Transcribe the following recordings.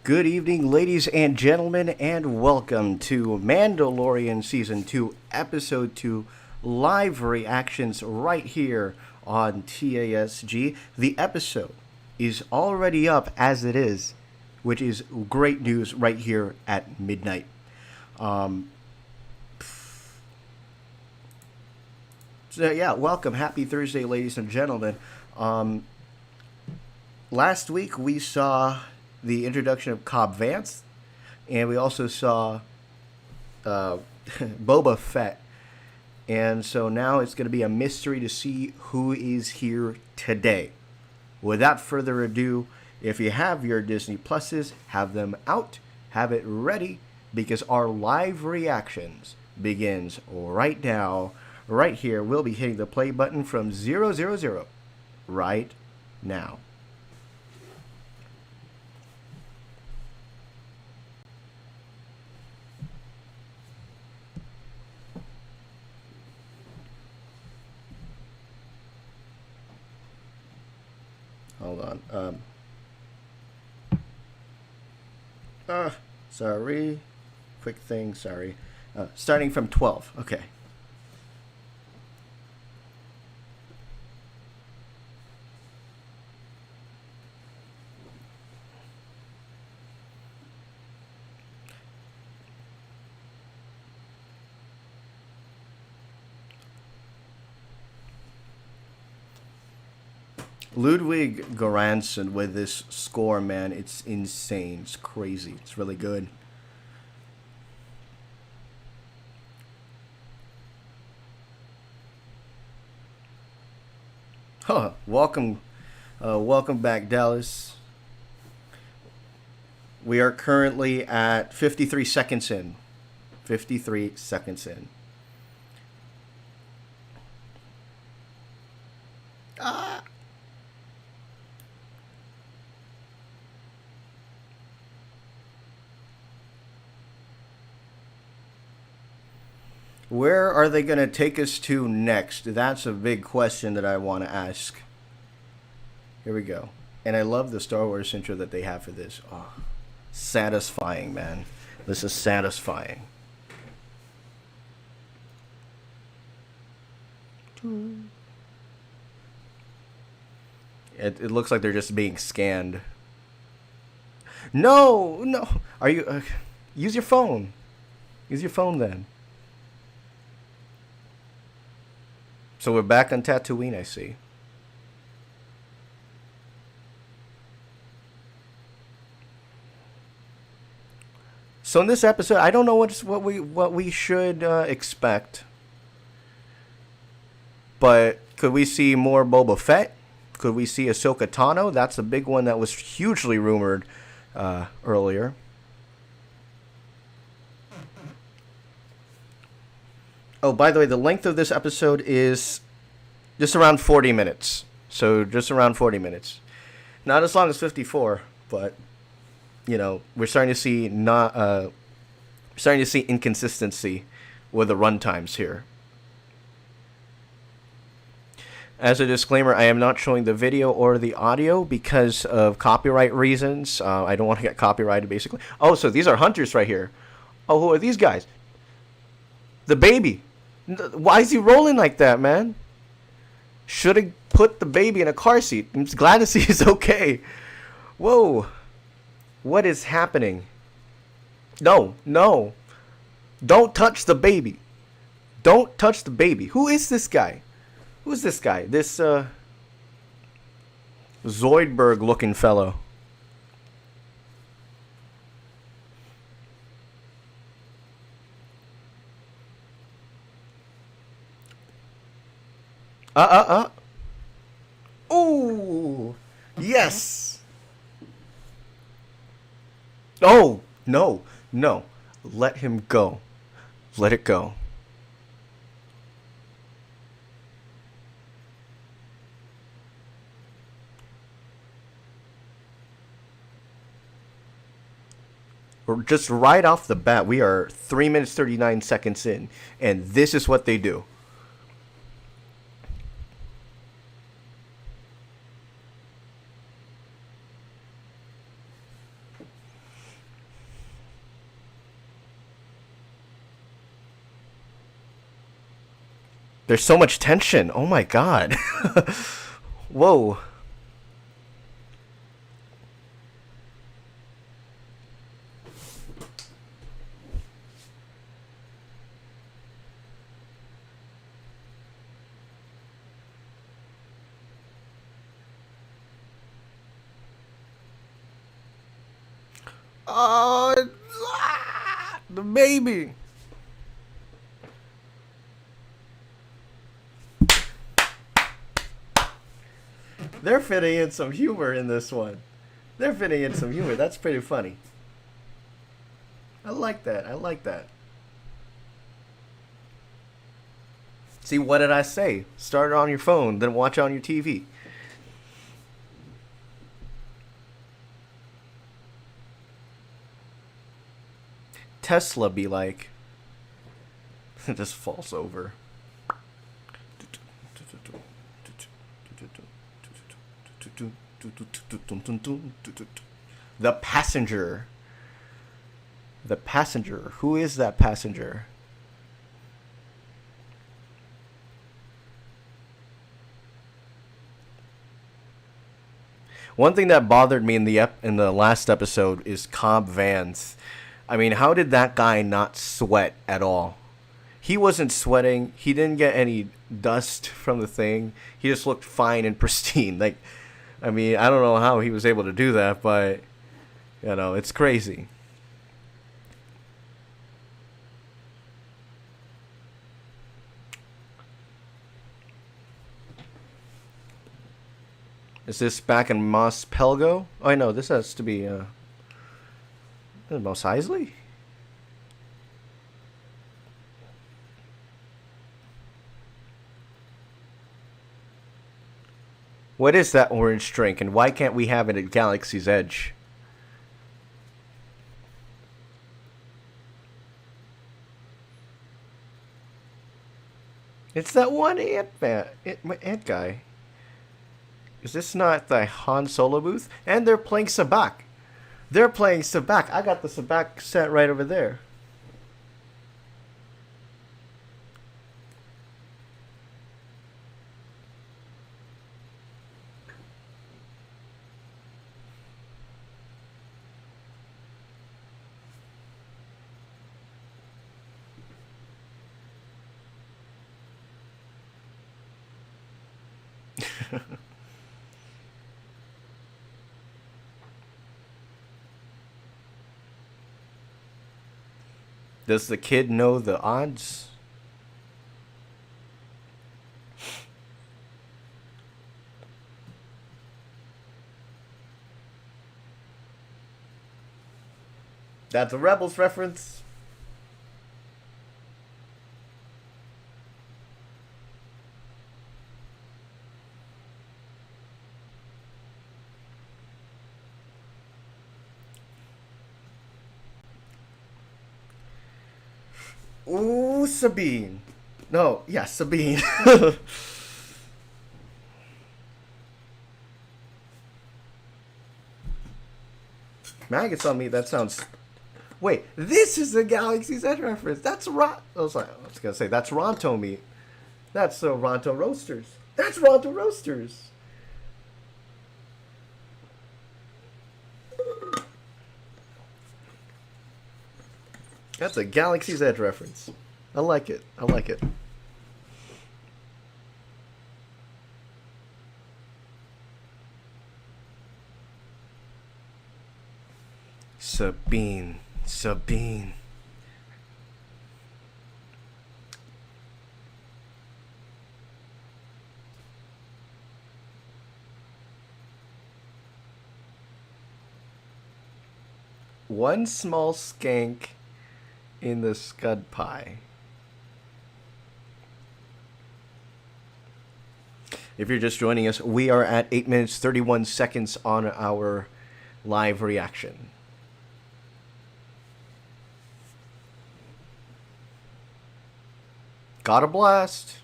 Good evening, ladies and gentlemen, and welcome to Mandalorian Season 2, Episode 2, live reactions right here on TASG. The episode is already up as it is, which is great news right here at midnight. Um, so, welcome. Happy Thursday, ladies and gentlemen. Um, Last week we saw the introduction of Cobb Vanth, and we also saw Boba Fett. And so now it's going to be a mystery to see who is here today. Without further ado, if you have your Disney Pluses, have them out, have it ready, because our live reactions begins right now, right here. We'll be hitting the play button from 000 right now. Hold on. Sorry. Quick thing, sorry. Starting from 12. Okay. Ludwig Göransson with this score, man, it's insane. It's crazy. It's really good. Huh. Welcome back, Dallas. We are currently at 53 seconds in. 53 seconds in. Ah! Where are they going to take us to next? That's a big question that I want to ask. Here we go. And I love the Star Wars intro that they have for this. Oh, satisfying, man. This is satisfying. It looks like they're just being scanned. No, no. Are you... use your phone. Use your phone then. So we're back on Tatooine, I see. So in this episode, I don't know what we should expect, but could we see more Boba Fett? Could we see Ahsoka Tano? That's a big one that was hugely rumored earlier. Oh, by the way, the length of this episode is just around 40 minutes. So just around 40 minutes. Not as long as 54, but you know, we're starting to see inconsistency with the run times here. As a disclaimer, I am not showing the video or the audio because of copyright reasons. I don't want to get copyrighted, basically. Oh, so these are hunters right here. Oh, who are these guys? The baby. Why is he rolling like that, man? Should have put the baby in a car seat. I'm just glad to see he's okay. Whoa. What is happening? No, no. Don't touch the baby. Don't touch the baby. Who is this guy? Who's this guy? This, Zoidberg-looking fellow. Ooh. Yes. Oh, no. No. Let him go. Let it go. We're just right off the bat, we are 3 minutes 39 seconds in, and this is what they do. There's so much tension. Oh my god. Whoa. Oh, the baby. They're fitting in some humor in this one. They're fitting in some humor. That's pretty funny. I like that. I like that. See, what did I say? Start it on your phone, then watch it on your TV. Tesla be like, it just falls over. The passenger. The passenger. Who is that passenger? One thing that bothered me in the last episode is Cobb Vanth. I mean, how did that guy not sweat at all? He wasn't sweating. He didn't get any dust from the thing. He just looked fine and pristine. Like, I mean, I don't know how he was able to do that, but you know, it's crazy. Is this back in Mos Pelgo? Oh, no, this has to be Mos Eisley? What is that orange drink, and why can't we have it at Galaxy's Edge? It's that one ant guy. Is this not the Han Solo booth? And they're playing Sabak. They're playing Sabak. I got the Sabak set right over there. Does the kid know the odds? That's a Rebels reference. Ooh, Sabine. No, yeah, Sabine. Maggots on me, that sounds... Wait, this is the Galaxy's Edge reference. That's I was gonna say, that's Ronto meat. That's Ronto Roasters. That's Ronto Roasters. That's a Galaxy's Edge reference. I like it. I like it. Sabine. Sabine. One small skank in the scud pie. If you're just joining us, we are at 8 minutes 31 seconds on our live reaction. Got a blast.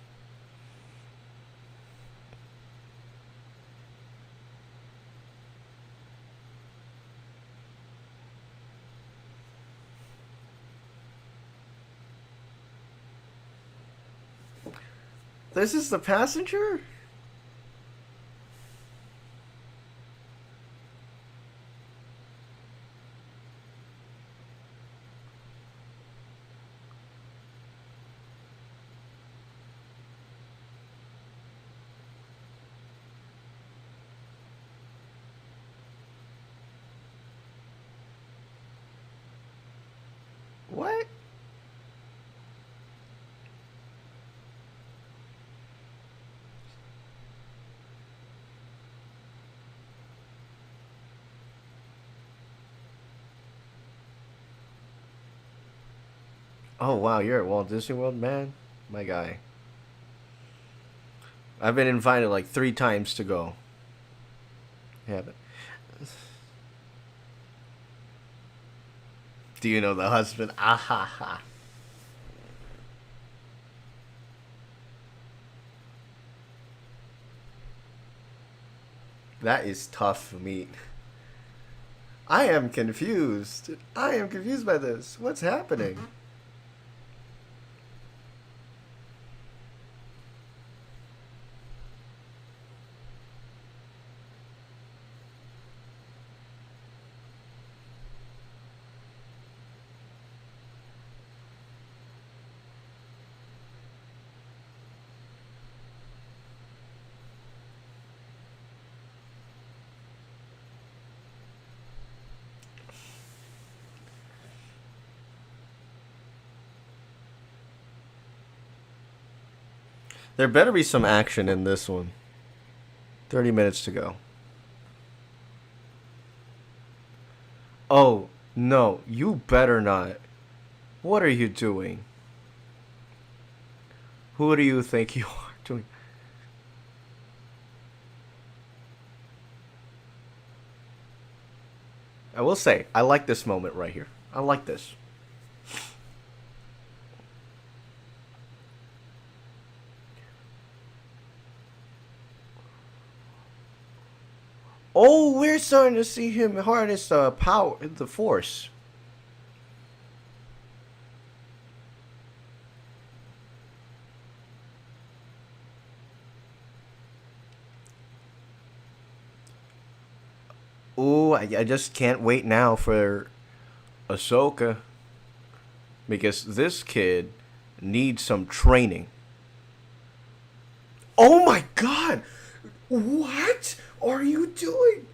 This is the passenger? What? Oh wow, you're at Walt Disney World, man? My guy. I've been invited like 3 times to go. Haven't. Do you know the husband? Ah ha ha. That is tough meat. I am confused. I am confused by this. What's happening? There better be some action in this one. 30 minutes to go. Oh, no, you better not. What are you doing? Who do you think you are doing? I will say, I like this moment right here. I like this. Oh, we're starting to see him harness power, the force. Ooh, I just can't wait now for Ahsoka. Because this kid needs some training. Oh my god! What are you doing?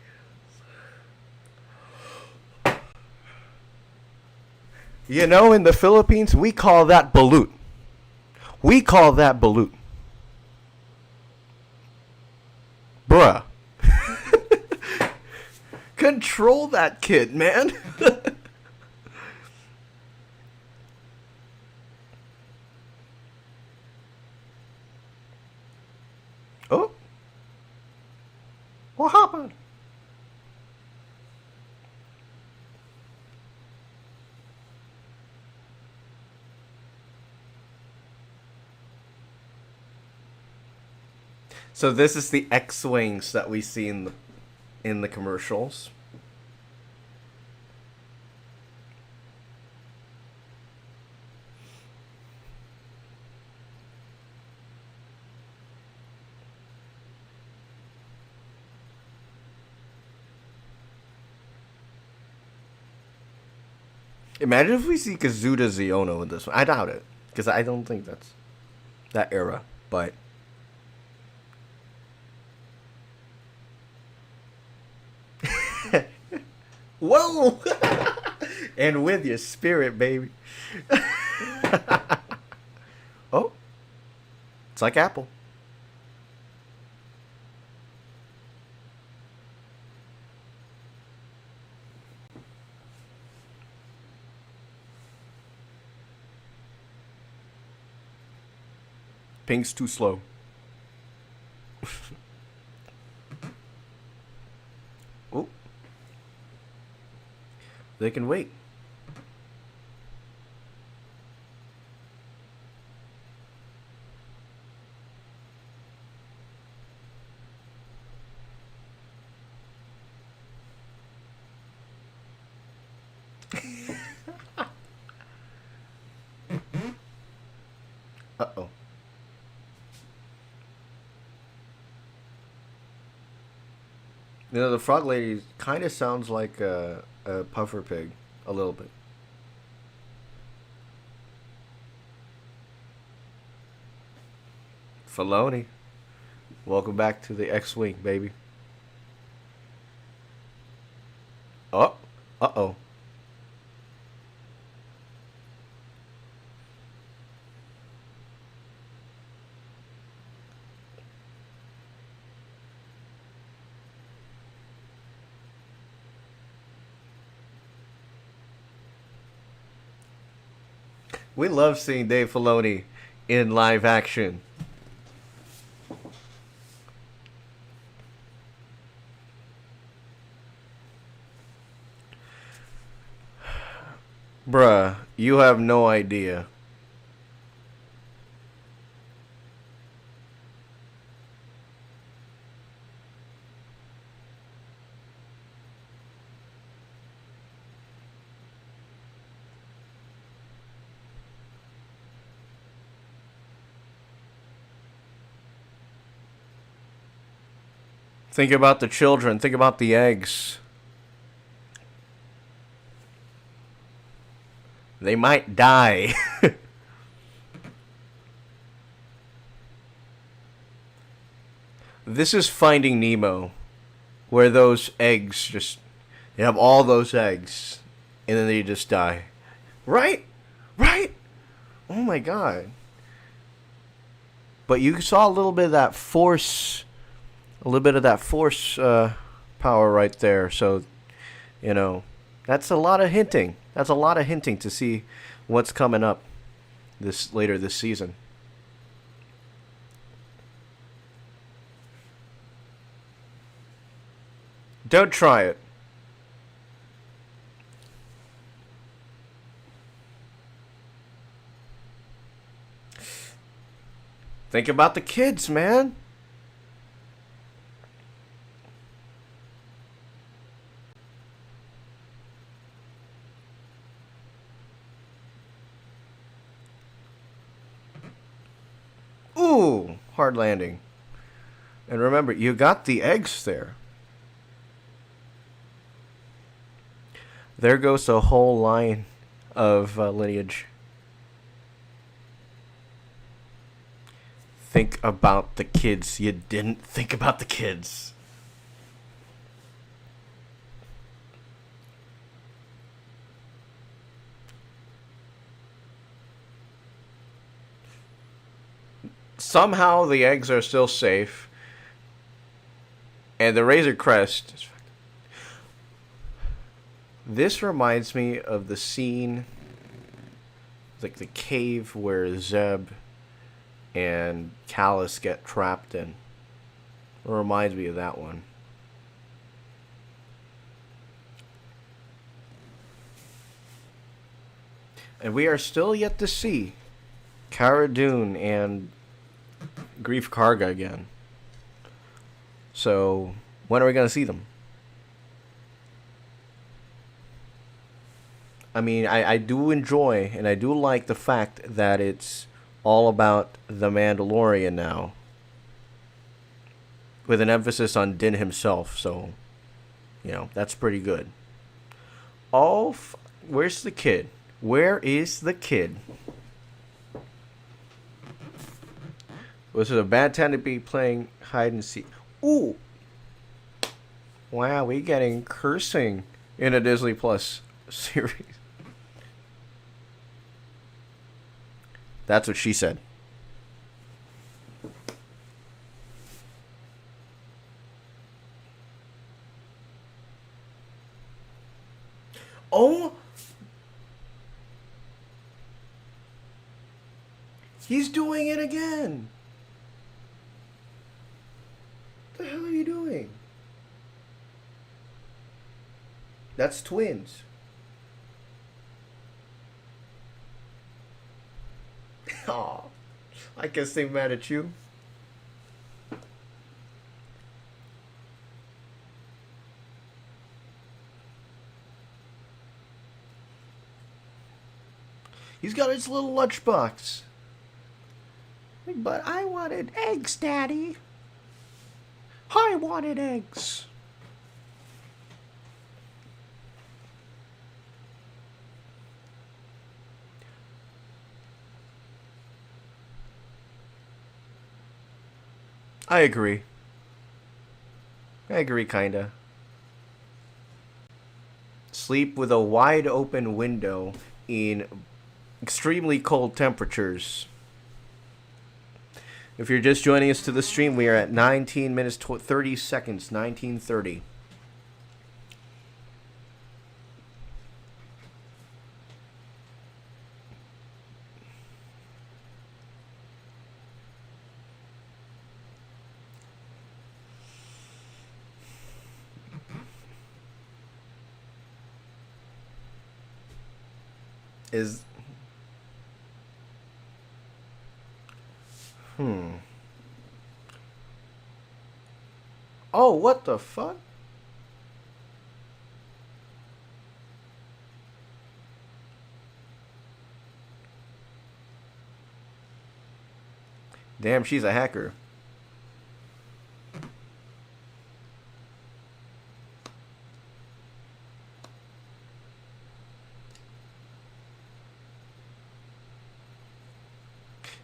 You know, in the Philippines, we call that balut. We call that balut. Bruh. Control that kid, man. Oh, what happened? So this is the X-wings that we see in the commercials. Imagine if we see Kazuda Ziono in this one. I doubt it, because I don't think that's that era. But whoa, and with your spirit, baby. Oh, it's like Apple. Ping's too slow. Oh, they can wait. Uh oh. You know, the frog lady kind of sounds like a puffer pig, a little bit. Filoni, welcome back to the X-wing, baby. Oh, uh-oh. We love seeing Dave Filoni in live action. Bruh, you have no idea. Think about the children. Think about the eggs. They might die. This is Finding Nemo, where those eggs just. You have all those eggs, and then they just die. Right? Right? Oh my god. But you saw a little bit of that force. A little bit of that force power right there. So, you know, that's a lot of hinting. That's a lot of hinting to see what's coming up this later this season. Don't try it. Think about the kids, man. Ooh, hard landing. And remember, you got the eggs there. There goes a whole line of lineage. Think about the kids. You didn't think about the kids. Somehow the eggs are still safe. And the Razor Crest. This reminds me of the scene, like the cave where Zeb and Callus get trapped in. It reminds me of that one. And we are still yet to see Cara Dune and Grief Karga again. So, when are we going to see them? I mean, I do enjoy and I do like the fact that it's all about the Mandalorian now, with an emphasis on Din himself. So, you know, that's pretty good. Oh, where's the kid? Where is the kid? Was it a bad time to be playing hide and seek? Ooh! Wow, we getting cursing in a Disney Plus series. That's what she said. Oh! He's doing it again! What the hell are you doing? That's twins. Aw, I guess they mad at you. He's got his little lunchbox. But I wanted eggs, Daddy. I wanted eggs. I agree. I agree, kinda. Sleep with a wide open window in extremely cold temperatures. If you're just joining us to the stream, we are at 19 minutes 30 seconds, 19:30. Is Oh, what the fuck? Damn, she's a hacker.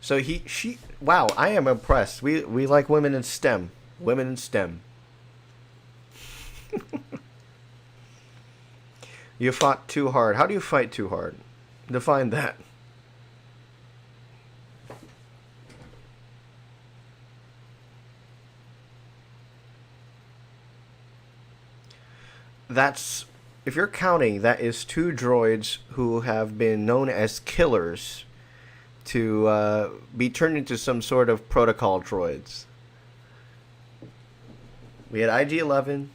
So she wow, I am impressed. We like women in STEM. Women in STEM. You fought too hard. How do you fight too hard? Define that. That's if you're counting, that is two droids who have been known as killers to be turned into some sort of protocol droids. We had IG-11,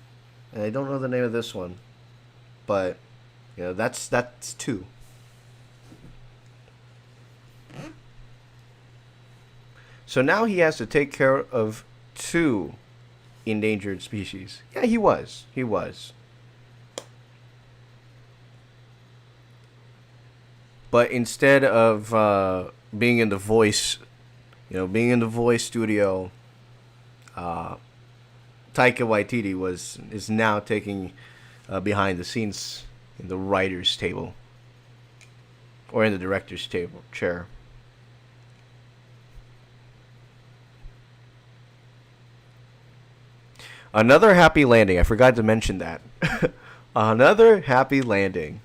and I don't know the name of this one, but you know that's two. So now he has to take care of two endangered species. Yeah, he was. He was. But instead of being in the voice, being in the voice studio, Taika Waititi is now taking behind the scenes in the writers' table or in the director's table chair. Another happy landing. I forgot to mention that. Another happy landing.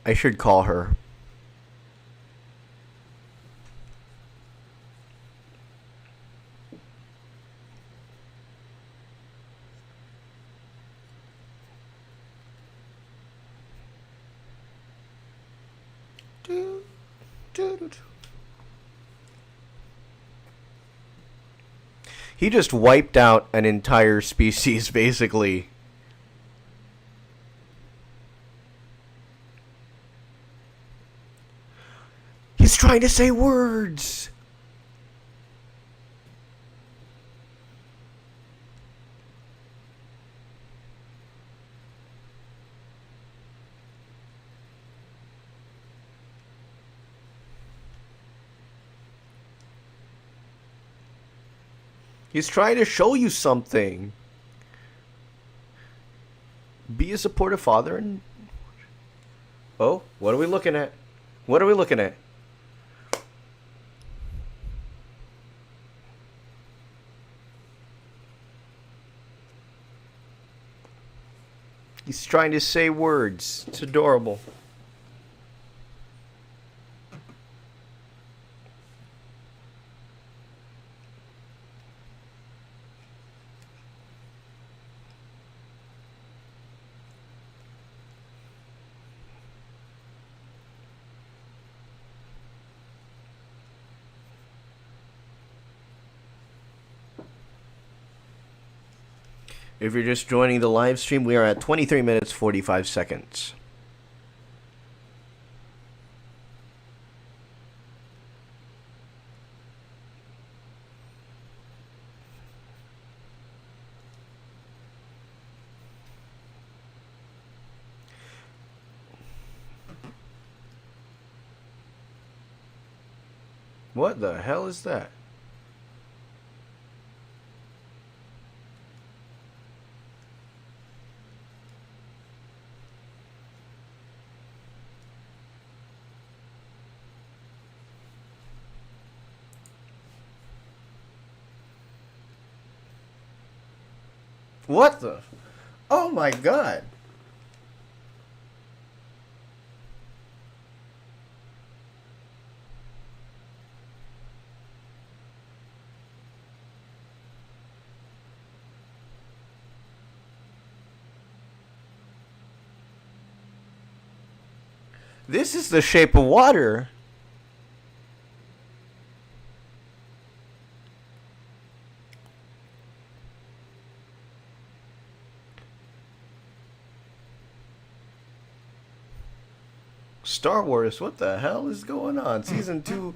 I should call her. He just wiped out an entire species, basically. He's trying to say words. He's trying to show you something. Be a supportive father and... Oh, what are we looking at? What are we looking at? He's trying to say words. It's adorable. If you're just joining the live stream, we are at 23 minutes 45 seconds. What the hell is that? What the? Oh my god. This is the shape of water. Star Wars, what the hell is going on? Season 2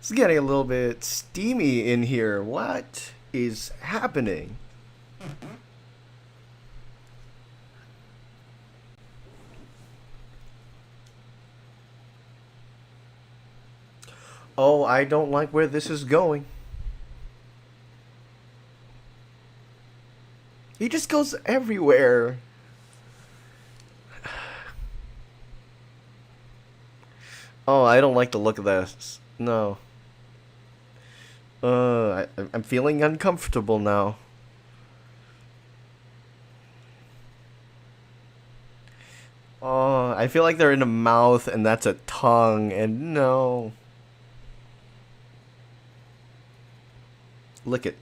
is getting a little bit steamy in here. What is happening? Oh, I don't like where this is going. He just goes everywhere. Oh, I don't like the look of this. No. I'm feeling uncomfortable now. Oh, I feel like they're in a mouth and that's a tongue, and no. Lick it.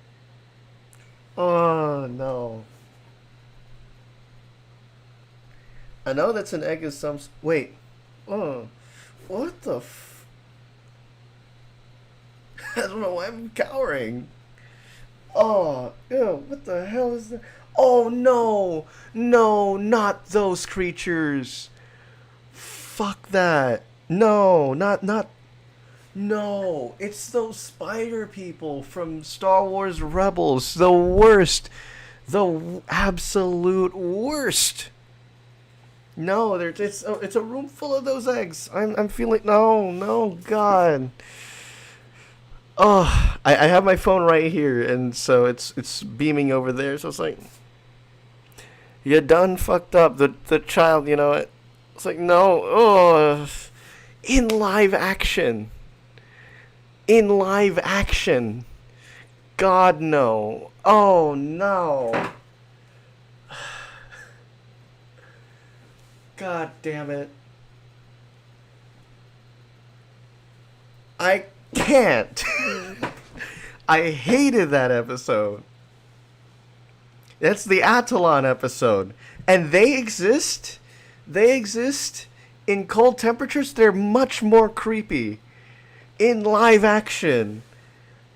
Oh, no. I know that's an egg of some... Wait. Oh. What the I don't know why I'm cowering. Oh, ew, what the hell is that? Oh, no. No, not those creatures. Fuck that. No, not... No, it's those spider people from Star Wars Rebels. The worst. The absolute worst. No, it's a room full of those eggs. I'm feeling no, God. Oh, I have my phone right here, and so it's beaming over there. So it's like, you done fucked up. The child, it's like no. Oh, in live action. In live action. God no. Oh no. God damn it. I can't. I hated that episode. That's the Attalon episode. And they exist. They exist in cold temperatures. They're much more creepy in live action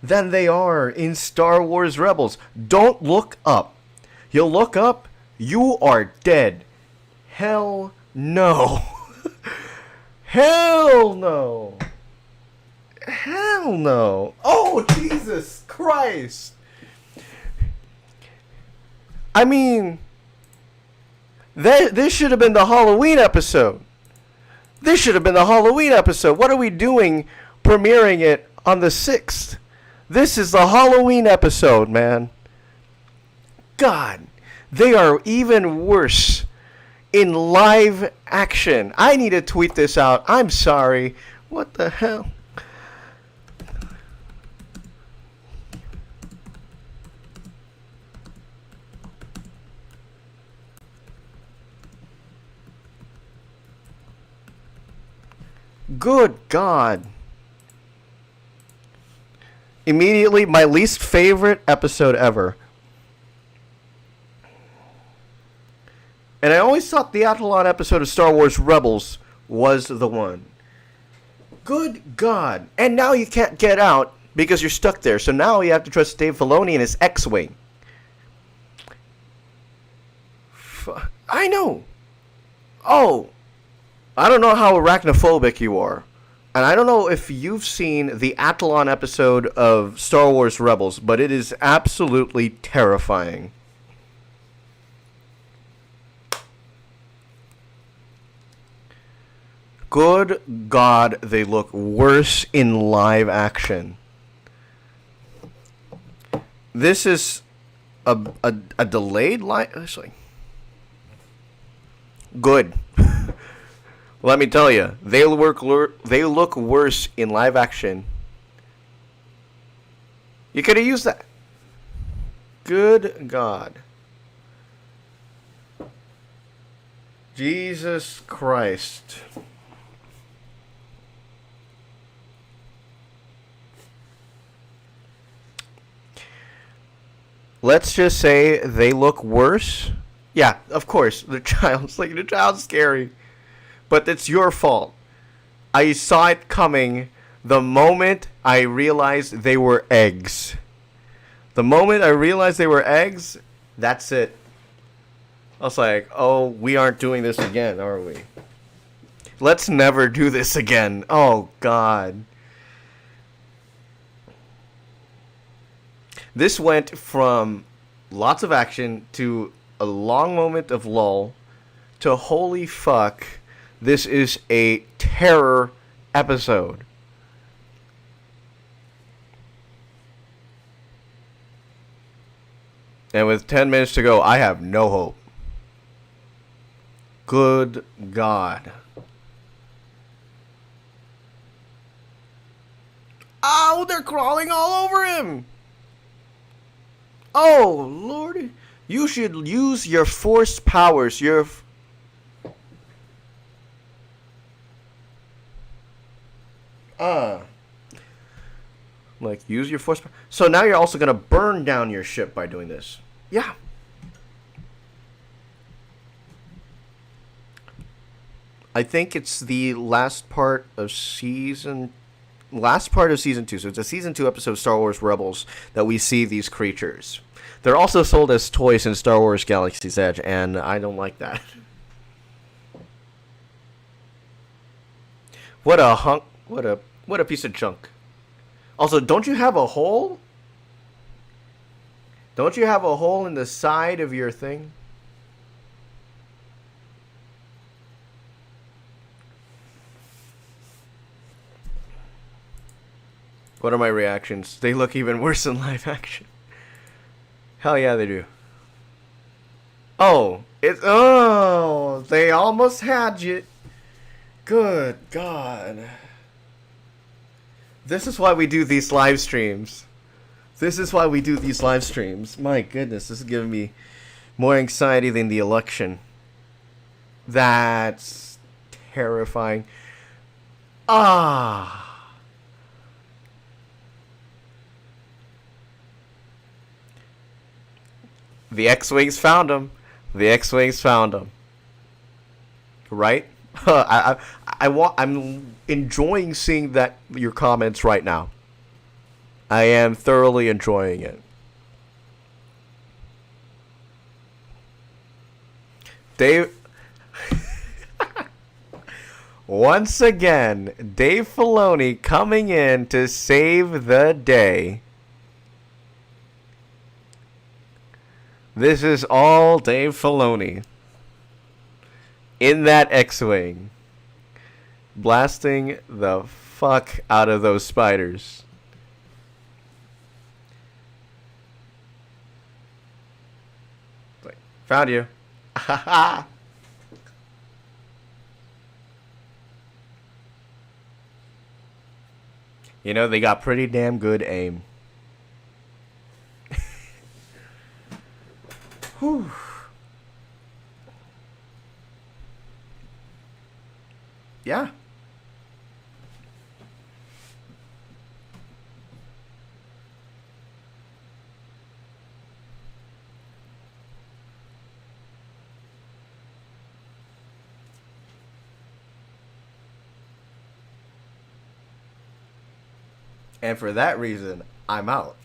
than they are in Star Wars Rebels. Don't look up. You'll look up, you are dead. Hell no. Hell no. Hell no. Oh, Jesus Christ. I mean, this should have been the Halloween episode. This should have been the Halloween episode. What are we doing premiering it on the 6th? This is the Halloween episode, man. God, they are even worse in live action. I need to tweet this out. I'm sorry. What the hell? Good God. Immediately, my least favorite episode ever. And I always thought the Attalon episode of Star Wars Rebels was the one. Good God. And now you can't get out because you're stuck there. So now you have to trust Dave Filoni and his X-Wing. I know. Oh. I don't know how arachnophobic you are. And I don't know if you've seen the Attalon episode of Star Wars Rebels, but it is absolutely terrifying. Good God, they look worse in live action. This is a delayed live... Actually, good. Let me tell you, they look worse in live action. You could have used that. Good God. Jesus Christ. Let's just say they look worse. Yeah, of course, the child's scary. But it's your fault. I saw it coming the moment I realized they were eggs. The moment I realized they were eggs, that's it. I was like, oh, we aren't doing this again, are we? Let's never do this again. Oh, God. This went from lots of action to a long moment of lull to holy fuck, this is a terror episode. And with 10 minutes to go, I have no hope. Good God. Oh, they're crawling all over him. Oh, Lord. You should use your force powers. Like, use your force. So now you're also going to burn down your ship by doing this. Yeah. I think it's the last part of season 2. So it's a season 2 episode of Star Wars Rebels that we see these creatures. They're also sold as toys in Star Wars Galaxy's Edge, and I don't like that. What a hunk. What a piece of junk. Also, don't you have a hole? Don't you have a hole in the side of your thing? What are my reactions? They look even worse in live action. Hell yeah, they do. Oh, they almost had you. Good God. This is why we do these live streams. My goodness, this is giving me more anxiety than the election. That's terrifying. Ah. The X-Wings found him. Right? I'm enjoying seeing your comments right now. I am thoroughly enjoying it. Dave once again, Dave Filoni coming in to save the day. This is all Dave Filoni. In that X-Wing. Blasting the fuck out of those spiders. Found you. You know, they got pretty damn good aim. Whew. Yeah. And for that reason, I'm out.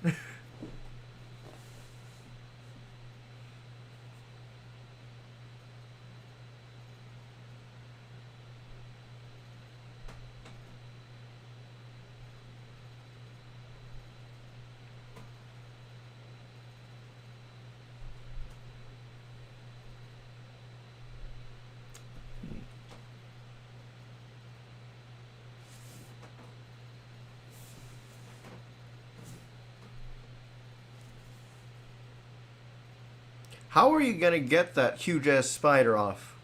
How are you going to get that huge-ass spider off?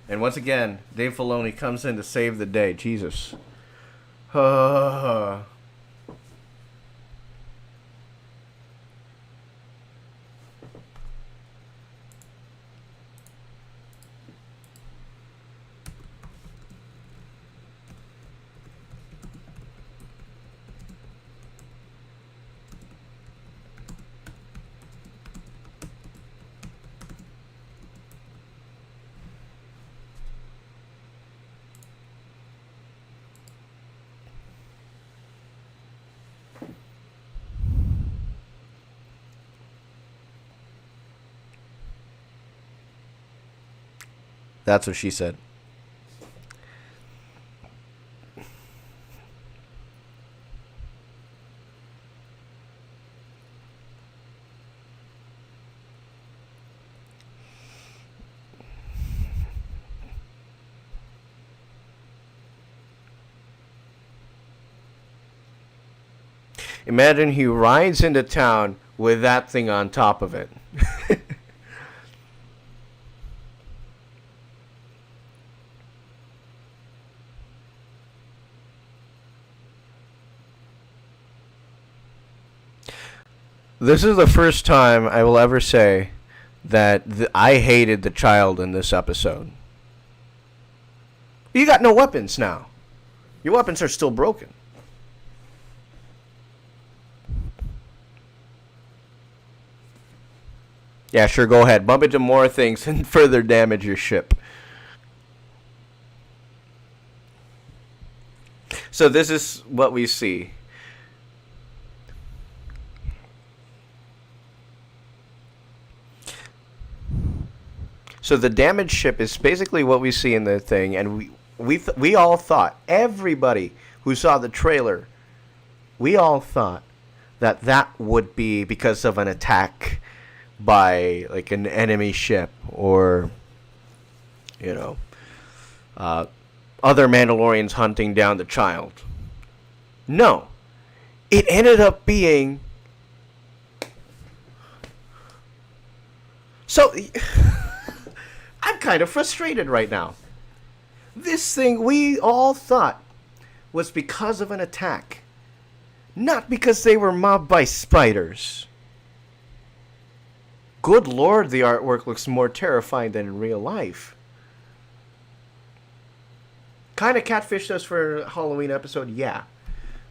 And once again, Dave Filoni comes in to save the day. Jesus. That's what she said. Imagine he rides into town with that thing on top of it. This is the first time I will ever say that I hated the child in this episode. You got no weapons now. Your weapons are still broken. Yeah, sure, go ahead. Bump into more things and further damage your ship. So this is what we see. So the damaged ship is basically what we see in the thing, and we all thought, everybody who saw the trailer, we all thought that that would be because of an attack by like an enemy ship or, you know, other Mandalorians hunting down the child. No, it ended up being so. I'm kind of frustrated right now. This thing we all thought was because of an attack, not because they were mobbed by spiders. Good lord, the artwork looks more terrifying than in real life. Kind of catfished us for a Halloween episode, yeah.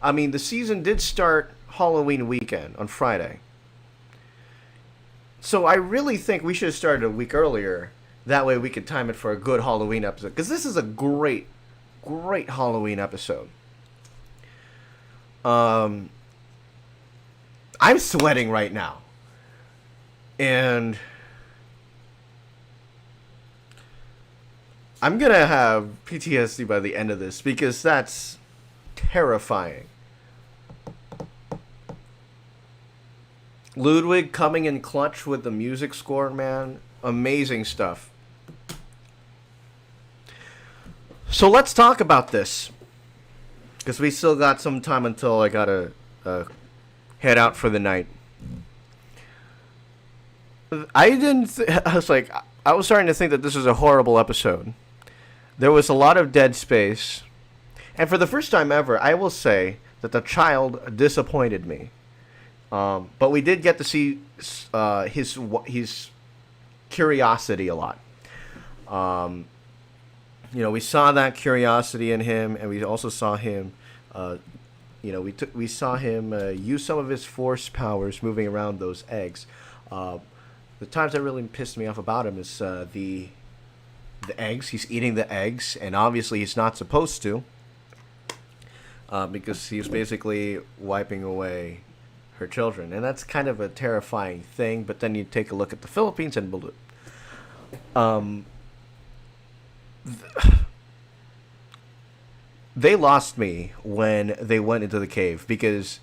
I mean, the season did start Halloween weekend on Friday. So I really think we should have started a week earlier. That way we could time it for a good Halloween episode. Because this is a great, great Halloween episode. I'm sweating right now. And I'm going to have PTSD by the end of this. Because that's terrifying. Ludwig coming in clutch with the music score, man. Amazing stuff. So let's talk about this. Because we still got some time until I gotta head out for the night. I was starting to think that this was a horrible episode. There was a lot of dead space. And for the first time ever, I will say that the child disappointed me. But we did get to see his curiosity a lot. We saw that curiosity in him, and we also saw him. We saw him use some of his force powers moving around those eggs. The times that really pissed me off about him is the eggs. He's eating the eggs, and obviously he's not supposed to, because he's basically wiping away her children, and that's kind of a terrifying thing. But then you take a look at the Philippines and they lost me when they went into the cave, because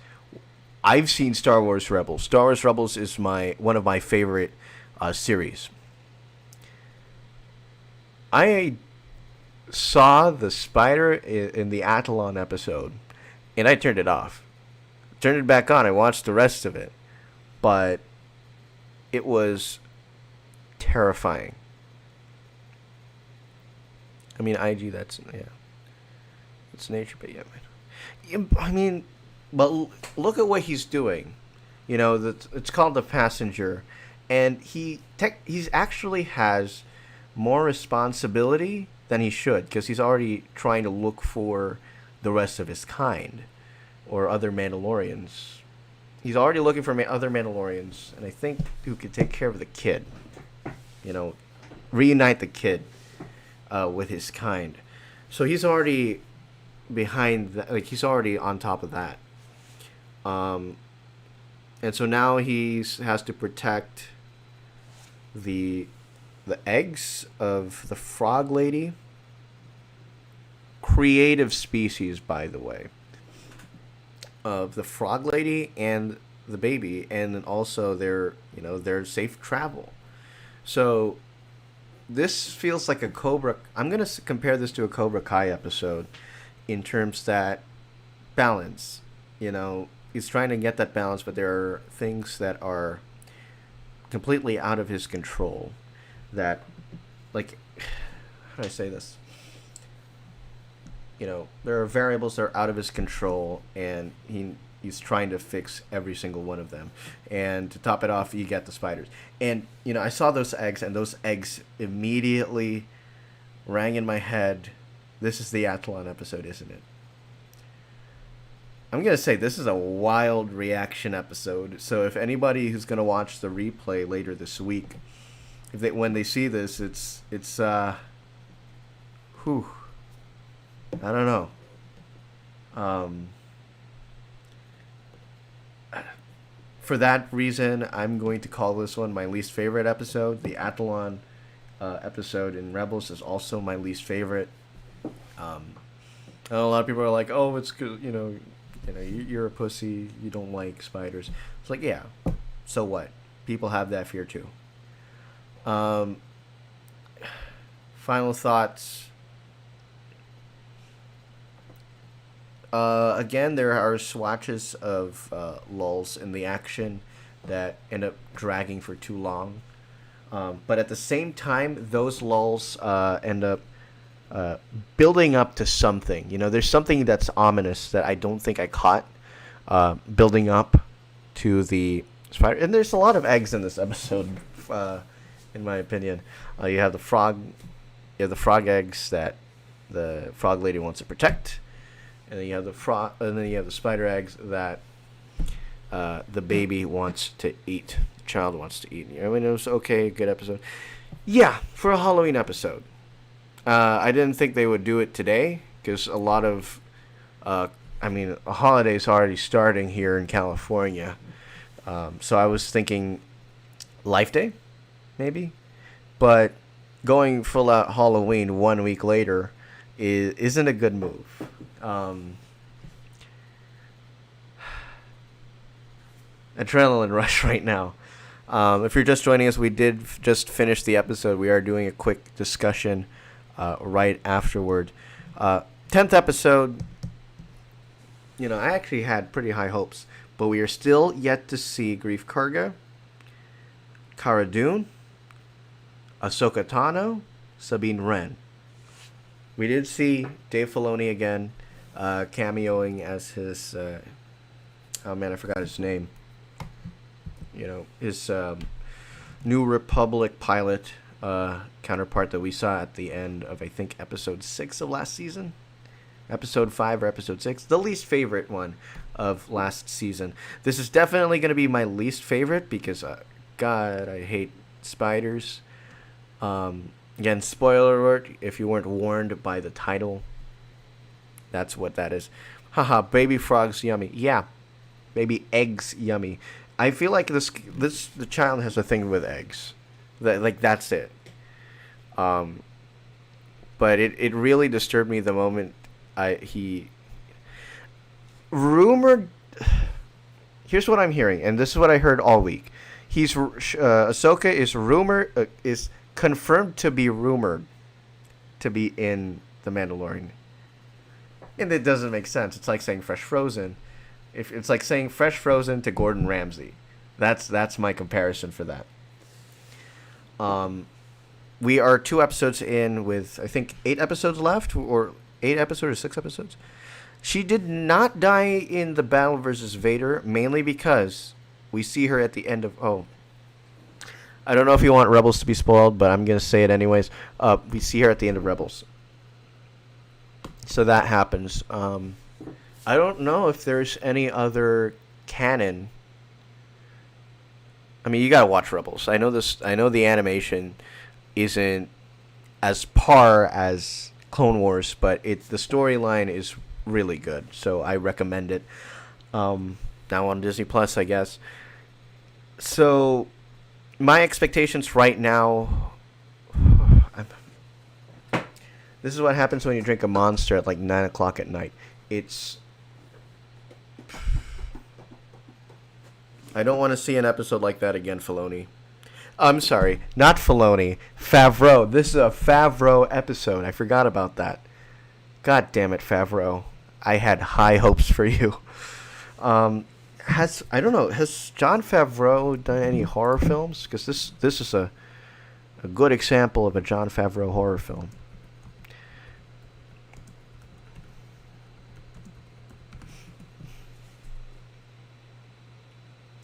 I've seen Star Wars Rebels. Star Wars Rebels is one of my favorite series. I saw the spider in the Athlon episode, and I turned it off. Turned it back on. I watched the rest of it, but it was terrifying. I mean, that's nature, but yeah, man. I mean, but look at what he's doing. It's called The Passenger, and he's actually has more responsibility than he should, because he's already trying to look for the rest of his kind. Or other Mandalorians. He's already looking for other Mandalorians, and I think who could take care of the kid. Reunite the kid with his kind. So he's already behind that. Like, he's already on top of that. And so now he has to protect the the eggs of the frog lady, creative species, by the way, of the frog lady and the baby, and then also their safe travel. So this feels like a Cobra. I'm gonna compare this to a Cobra Kai episode in terms that balance. He's trying to get that balance, but there are things that are completely out of his control. That, like, how do I say this? There are variables that are out of his control, and he's trying to fix every single one of them. And to top it off, you get the spiders. And I saw those eggs, and those eggs immediately rang in my head. This is the Athlon episode, isn't it? I'm gonna say this is a wild reaction episode. So if anybody who's gonna watch the replay later this week, when they see this, it's whew. I don't know. For that reason, I'm going to call this one my least favorite episode. The Athlon episode in Rebels is also my least favorite. I know a lot of people are like, "Oh, it's good. You're a pussy. You don't like spiders." It's like, yeah, so what? People have that fear too. Final thoughts. Again, there are swatches of lulls in the action that end up dragging for too long. But at the same time, those lulls end up building up to something. There's something that's ominous that I don't think I caught building up to the spider. And there's a lot of eggs in this episode, in my opinion. You have the frog eggs that the frog lady wants to protect. And then you have the spider eggs that the baby wants to eat. The child wants to eat. It was okay, good episode. Yeah, for a Halloween episode. I didn't think they would do it today because a lot of, a holiday's already starting here in California. So I was thinking Life Day, maybe. But going full out Halloween 1 week later isn't a good move. Adrenaline rush right now. If you're just joining us, we did just finish the episode. We are doing a quick discussion right afterward. 10th episode, I actually had pretty high hopes, but we are still yet to see Greef Karga, Cara Dune, Ahsoka Tano, Sabine Wren. We did see Dave Filoni again, cameoing as his, I forgot his name. His New Republic pilot counterpart that we saw at the end of, I think, episode 6 of last season. Episode 5 or episode 6. The least favorite one of last season. This is definitely going to be my least favorite because, God, I hate spiders. Again, spoiler alert, if you weren't warned by the title, that's what that is. Haha, baby frogs yummy. Yeah, baby eggs yummy. I feel like the child has a thing with eggs. That's it. But it really disturbed me the moment he rumored. Here's what I'm hearing, and this is what I heard all week. Ahsoka is confirmed to be rumored to be in The Mandalorian. And it doesn't make sense. It's like saying Fresh Frozen. It's like saying Fresh Frozen to Gordon Ramsay. That's my comparison for that. We are 2 episodes in with, I think, 8 episodes left, or 8 episodes or 6 episodes. She did not die in the battle versus Vader, mainly because we see her at the end of... Oh, I don't know if you want Rebels to be spoiled, but I'm going to say it anyways. We see her at the end of Rebels. So that happens. I don't know if there's any other canon. I mean, you got to watch Rebels. I know the animation isn't as par as Clone Wars, but the storyline is really good. So I recommend it. Now on Disney Plus, I guess. So my expectations right now This is what happens when you drink a Monster at like 9 o'clock at night. It's... I don't want to see an episode like that again, Filoni. I'm sorry, not Filoni. Favreau. This is a Favreau episode. I forgot about that. God damn it, Favreau. I had high hopes for you. I don't know, has Jon Favreau done any horror films? Because this is a good example of a Jon Favreau horror film.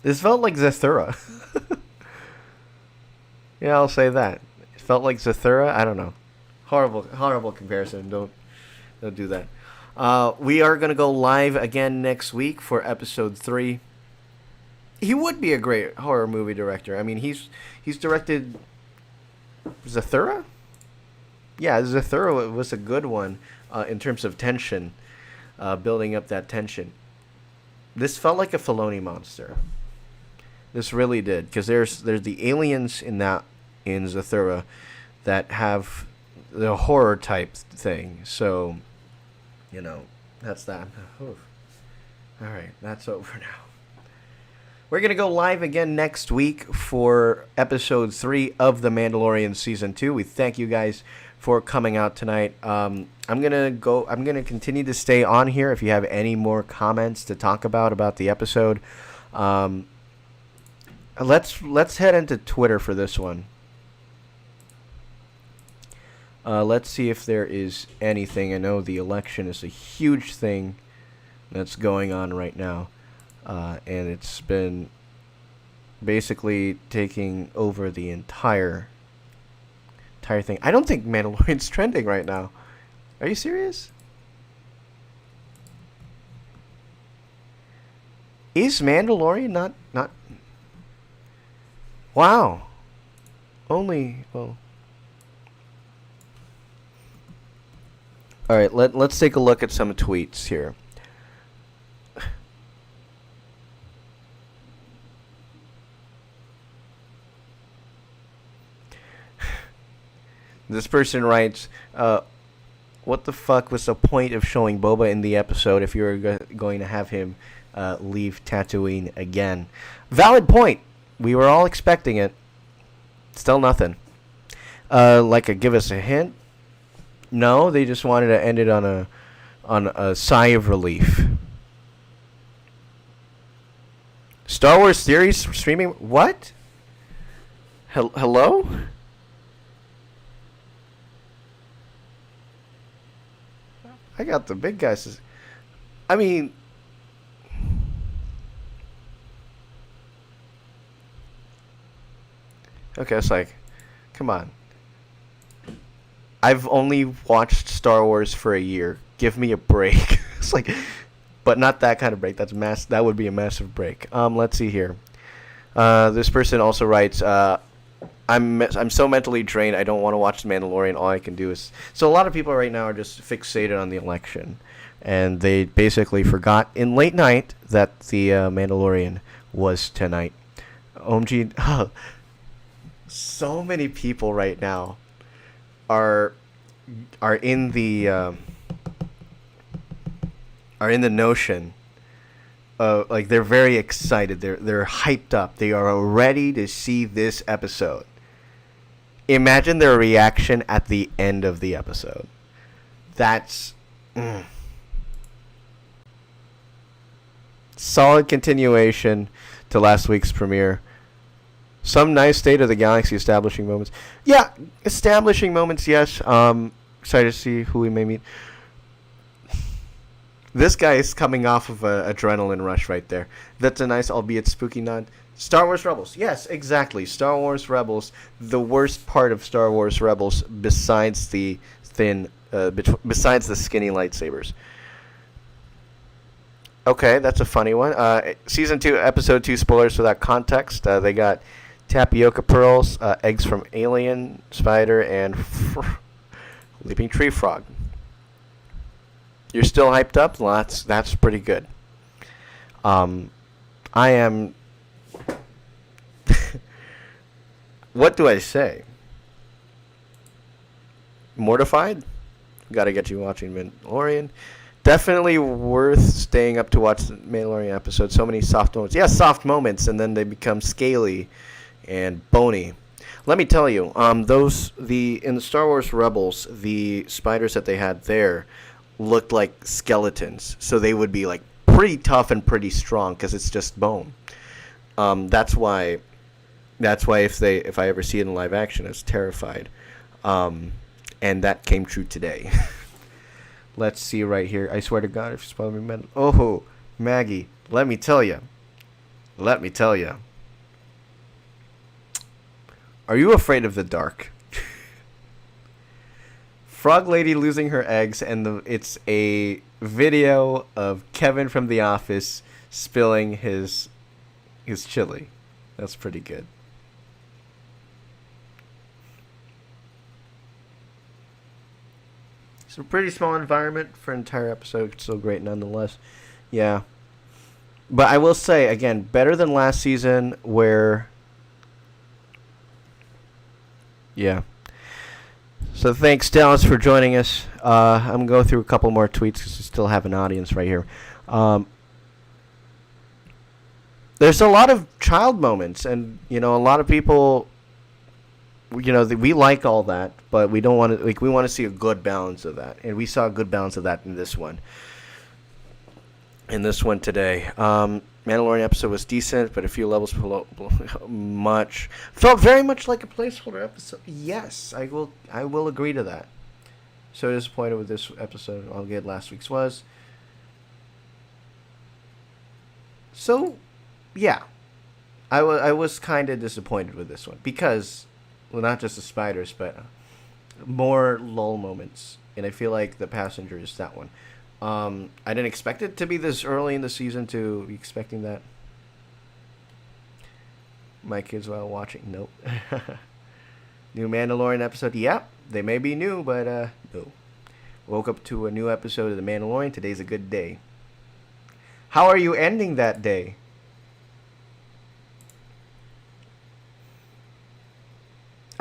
This felt like Zathura. Yeah, I'll say that. It felt like Zathura. I don't know. Horrible comparison. Don't do that. We are gonna go live again next week for episode 3. He would be a great horror movie director. I mean, he's directed Zathura. Yeah, Zathura was a good one in terms of tension, building up that tension. This felt like a Filoni monster. This really did, because there's the aliens in Zathura that have the horror type thing. So, that's that. Oof. All right, that's over now. We're going to go live again next week for episode 3 of The Mandalorian Season 2. We thank you guys for coming out tonight. I'm going to continue to stay on here if you have any more comments to talk about the episode. Let's head into Twitter for this one. Let's see if there is anything. I know the election is a huge thing that's going on right now. And it's been basically taking over the entire thing. I don't think Mandalorian's trending right now. Are you serious? Is Mandalorian not? Wow. Well. All right, let's take a look at some tweets here. This person writes, what the fuck was the point of showing Boba in the episode if you were going to have him leave Tatooine again? Valid point. We were all expecting it. Still nothing. Give us a hint? No, they just wanted to end it on a sigh of relief. Star Wars theories streaming? What? Hello? I got the big guys. I mean, okay, it's like, come on. I've only watched Star Wars for a year. Give me a break. It's like, but not that kind of break. That would be a massive break. Let's see here. This person also writes, I'm so mentally drained. I don't want to watch The Mandalorian. All I can do is... So a lot of people right now are just fixated on the election. And they basically forgot in late night that the Mandalorian was tonight. OMG... so many people right now are in the notion of, like, they're very excited. They're hyped up. They are ready to see this episode. Imagine their reaction at the end of the episode. That's solid continuation to last week's premiere. Some nice State of the Galaxy establishing moments. Yeah, establishing moments, yes. Excited to see who we may meet. This guy is coming off of an adrenaline rush right there. That's a nice, albeit spooky nod. Star Wars Rebels. Yes, exactly. Star Wars Rebels. The worst part of Star Wars Rebels, besides the besides the skinny lightsabers. Okay, that's a funny one. Season 2, Episode 2 spoilers without context. They got tapioca pearls, eggs from alien, spider, and leaping tree frog. You're still hyped up? Well, that's pretty good. I am... What do I say? Mortified? Got to get you watching Mandalorian. Definitely worth staying up to watch the Mandalorian episode. So many soft moments. Yeah, soft moments, and then they become scaly and bony. Let me tell you, in the Star Wars Rebels, the spiders that they had there looked like skeletons. So they would be like pretty tough and pretty strong because it's just bone. That's why if I ever see it in live action, I was terrified. And that came true today. Let's see right here. I swear to God, if you spoil me, oh, Maggie, let me tell you. Are you afraid of the dark? Frog Lady losing her eggs, and it's a video of Kevin from The Office spilling his chili. That's pretty good. It's a pretty small environment for an entire episode. It's still great nonetheless. Yeah. But I will say, again, better than last season where... Yeah. So thanks, Dallas, for joining us. I'm going to go through a couple more tweets because we still have an audience right here. There's a lot of child moments, and, a lot of people... we like all that, but we don't want to. We want to see a good balance of that, and we saw a good balance of that in this one. Today, Mandalorian episode was decent, but a few levels below much. Felt very much like a placeholder episode. Yes, I will agree to that. So disappointed with this episode. I'll get last week's was. So, yeah, I was kind of disappointed with this one because. Well, not just the spiders, but more lull moments. And I feel like The Passenger is that one. I didn't expect it to be this early in the season to be expecting that. My kids while watching. Nope. New Mandalorian episode. Yeah, they may be new, but no. Woke up to a new episode of The Mandalorian. Today's a good day. How are you ending that day?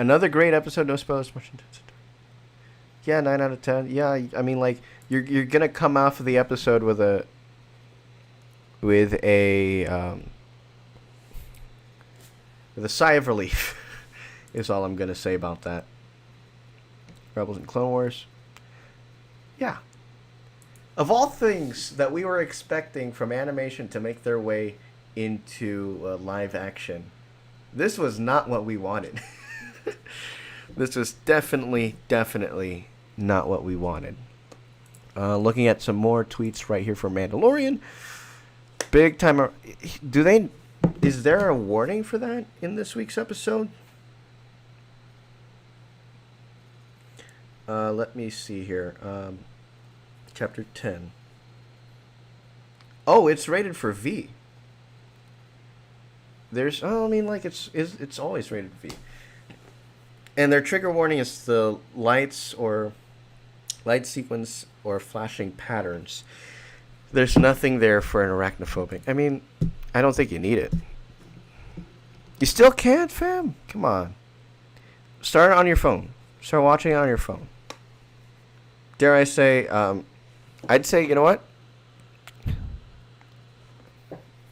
Another great episode, no spoilers, much intensity. Yeah, 9 out of 10. Yeah, I mean, like, you're gonna come off of the episode with a sigh of relief. Is all I'm gonna say about that. Rebels and Clone Wars. Yeah. Of all things that we were expecting from animation to make their way into live action, this was not what we wanted. This was definitely not what we wanted. Looking at some more tweets right here from Mandalorian. Big time. Is there a warning for that in this week's episode? Let me see here. Chapter 10. Oh, it's rated for V. It's always rated V. And their trigger warning is the light sequence or flashing patterns. There's nothing there for an arachnophobic. I mean, I don't think you need it. You still can't, fam? Come on. Start it on your phone. Start watching it on your phone. Dare I say, I'd say, you know what?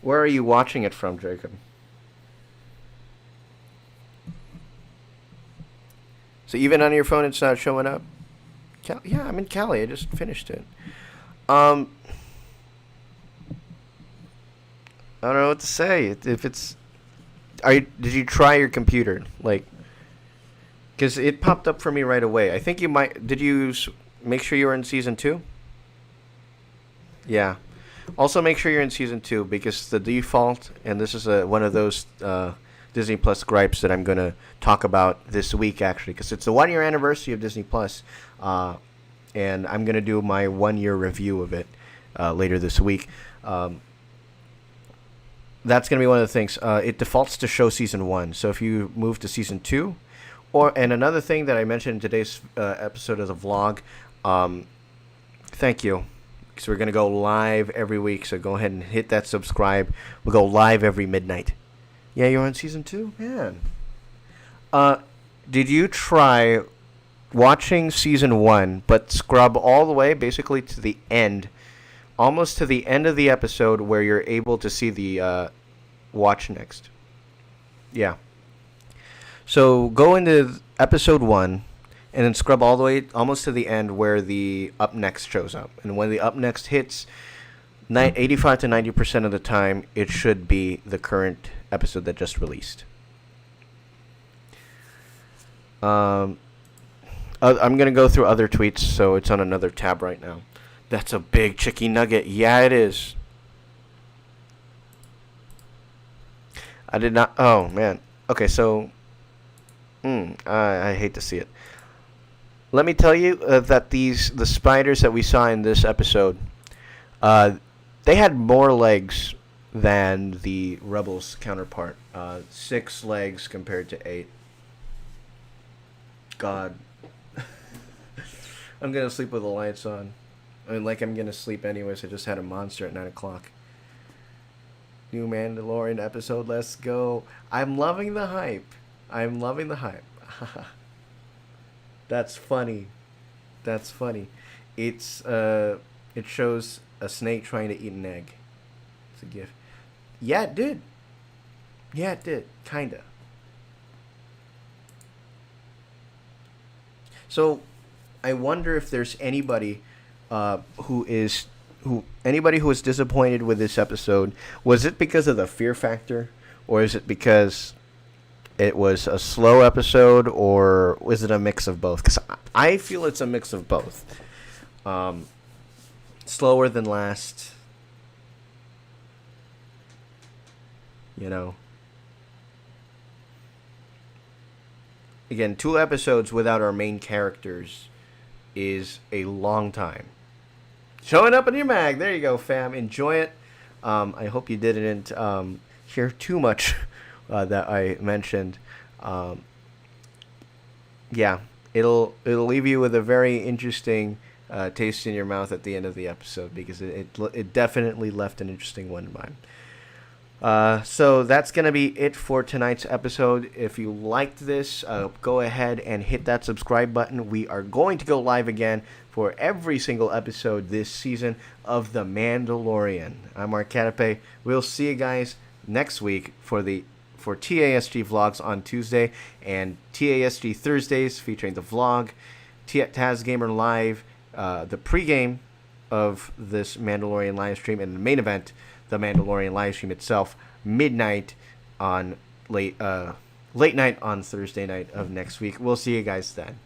Where are you watching it from, Jacob? So even on your phone, it's not showing up? Yeah, I'm in Cali. I just finished it. I don't know what to say. If it's... did you try your computer? Because it popped up for me right away. I think you might... Did you make sure you were in Season 2? Yeah. Also make sure you're in Season 2 because the default, and this is one of those... Disney Plus gripes that I'm going to talk about this week, actually, because it's the 1-year anniversary of Disney Plus, and I'm going to do my 1-year review of it later this week. That's going to be one of the things. It defaults to show Season 1, so if you move to Season 2, and another thing that I mentioned in today's episode of the vlog, thank you, because we're going to go live every week, so go ahead and hit that subscribe. We'll go live every midnight. Yeah, you're on Season 2? Man. Did you try watching season 1, but scrub all the way basically to the end, almost to the end of the episode where you're able to see the watch next. Yeah. So go into episode 1 and then scrub all the way almost to the end where the up next shows up. And when the up next hits, 85 to 90% of the time, it should be the current episode that just released. I'm going to go through other tweets, so it's on another tab right now. That's a big chicken nugget. Yeah, it is. I did not... Oh, man. Okay, so... I hate to see it. Let me tell you that the spiders that we saw in this episode, they had more legs than the Rebels counterpart. 6 legs compared to 8. God. I'm going to sleep with the lights on. I mean, like I'm going to sleep anyways. I just had a monster at 9 o'clock. New Mandalorian episode, let's go. I'm loving the hype. I'm loving the hype. That's funny. That's funny. It shows a snake trying to eat an egg. It's a gift. Yeah, it did. Yeah, it did. Kinda. So, I wonder if there's anybody who is disappointed with this episode. Was it because of the fear factor, or is it because it was a slow episode, or was it a mix of both? Because I feel it's a mix of both. Slower than last. You know. Again, 2 episodes without our main characters is a long time. Showing up in your mag. There you go, fam. Enjoy it. I hope you didn't hear too much that I mentioned. Yeah, it'll leave you with a very interesting taste in your mouth at the end of the episode, because it definitely left an interesting one in mind. So that's going to be it for tonight's episode. If you liked this, go ahead and hit that subscribe button. We are going to go live again for every single episode this season of The Mandalorian. I'm Mark Catape. We'll see you guys next week for TASG vlogs on Tuesday and TASG Thursdays featuring the vlog, TASG Gamer Live, the pregame of this Mandalorian live stream, and the main event, the Mandalorian live stream itself, midnight on late night on Thursday night of next week. We'll see you guys then.